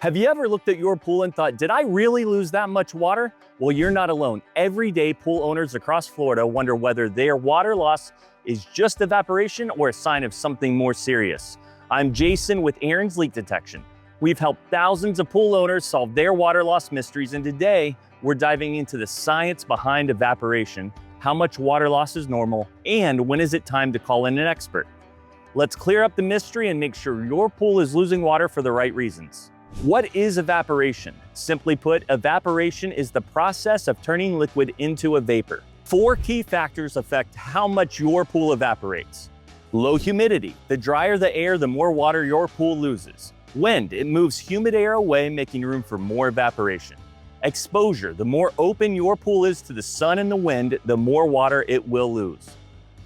Have you ever looked at your pool and thought, did I really lose that much water? Well, you're not alone. Every day, pool owners across Florida wonder whether their water loss is just evaporation or a sign of something more serious. I'm Jason with Aaron's Leak Detection. We've helped thousands of pool owners solve their water loss mysteries, and today we're diving into the science behind evaporation, how much water loss is normal, and when is it time to call in an expert. Let's clear up the mystery and make sure your pool is losing water for the right reasons. What is evaporation? Simply put, evaporation is the process of turning liquid into a vapor. 4 key factors affect how much your pool evaporates. Low humidity. The drier the air, the more water your pool loses. Wind. It moves humid air away, making room for more evaporation. Exposure. The more open your pool is to the sun and the wind, the more water it will lose.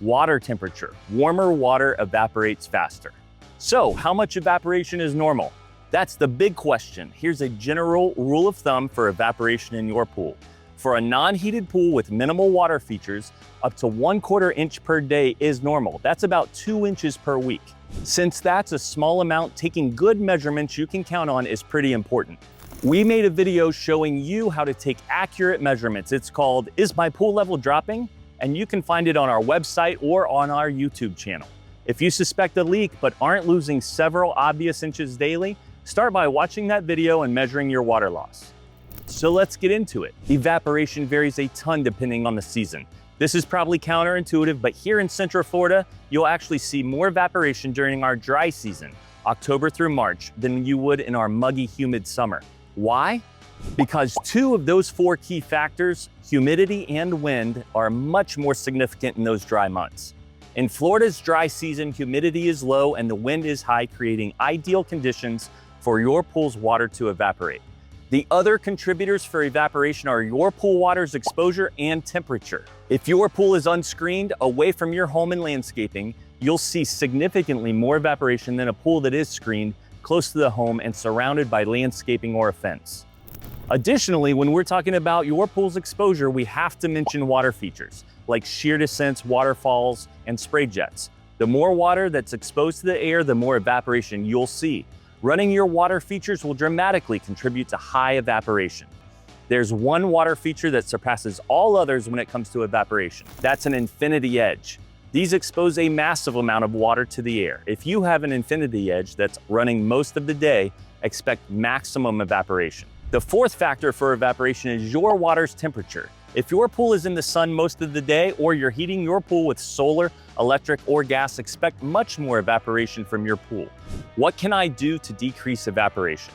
Water temperature. Warmer water evaporates faster. So, how much evaporation is normal? That's the big question. Here's a general rule of thumb for evaporation in your pool. For a non-heated pool with minimal water features, up to 1/4 inch per day is normal. That's about 2 inches per week. Since that's a small amount, taking good measurements you can count on is pretty important. We made a video showing you how to take accurate measurements. It's called, Is My Pool Level Dropping? And you can find it on our website or on our YouTube channel. If you suspect a leak but aren't losing several obvious inches daily, start by watching that video and measuring your water loss. So let's get into it. Evaporation varies a ton depending on the season. This is probably counterintuitive, but here in Central Florida, you'll actually see more evaporation during our dry season, October through March, than you would in our muggy, humid summer. Why? Because 2 of those 4 key factors, humidity and wind, are much more significant in those dry months. In Florida's dry season, humidity is low and the wind is high, creating ideal conditions for your pool's water to evaporate. The other contributors for evaporation are your pool water's exposure and temperature. If your pool is unscreened, away from your home and landscaping, you'll see significantly more evaporation than a pool that is screened, close to the home and surrounded by landscaping or a fence. Additionally, when we're talking about your pool's exposure, we have to mention water features like shear descents, waterfalls, and spray jets. The more water that's exposed to the air, the more evaporation you'll see. Running your water features will dramatically contribute to high evaporation. There's one water feature that surpasses all others when it comes to evaporation. That's an infinity edge. These expose a massive amount of water to the air. If you have an infinity edge that's running most of the day, expect maximum evaporation. The 4th factor for evaporation is your water's temperature. If your pool is in the sun most of the day, or you're heating your pool with solar, electric, or gas, expect much more evaporation from your pool. What can I do to decrease evaporation?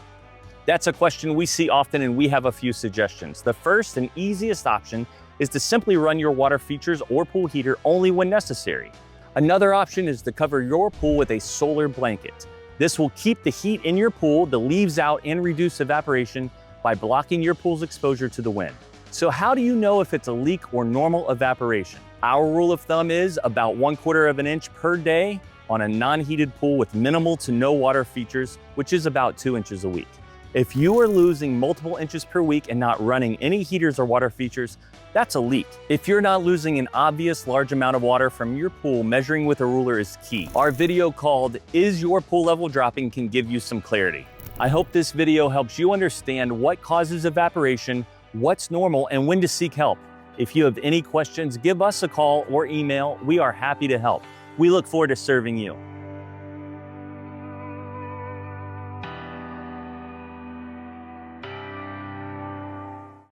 That's a question we see often, and we have a few suggestions. The first and easiest option is to simply run your water features or pool heater only when necessary. Another option is to cover your pool with a solar blanket. This will keep the heat in your pool, the leaves out, and reduce evaporation by blocking your pool's exposure to the wind. So how do you know if it's a leak or normal evaporation? Our rule of thumb is about 1/4 inch per day on a non-heated pool with minimal to no water features, which is about 2 inches a week. If you are losing multiple inches per week and not running any heaters or water features, that's a leak. If you're not losing an obvious large amount of water from your pool, measuring with a ruler is key. Our video called, Is Your Pool Level Dropping? Can give you some clarity. I hope this video helps you understand what causes evaporation, what's normal, and when to seek help. If you have any questions, give us a call or email. We are happy to help. We look forward to serving you.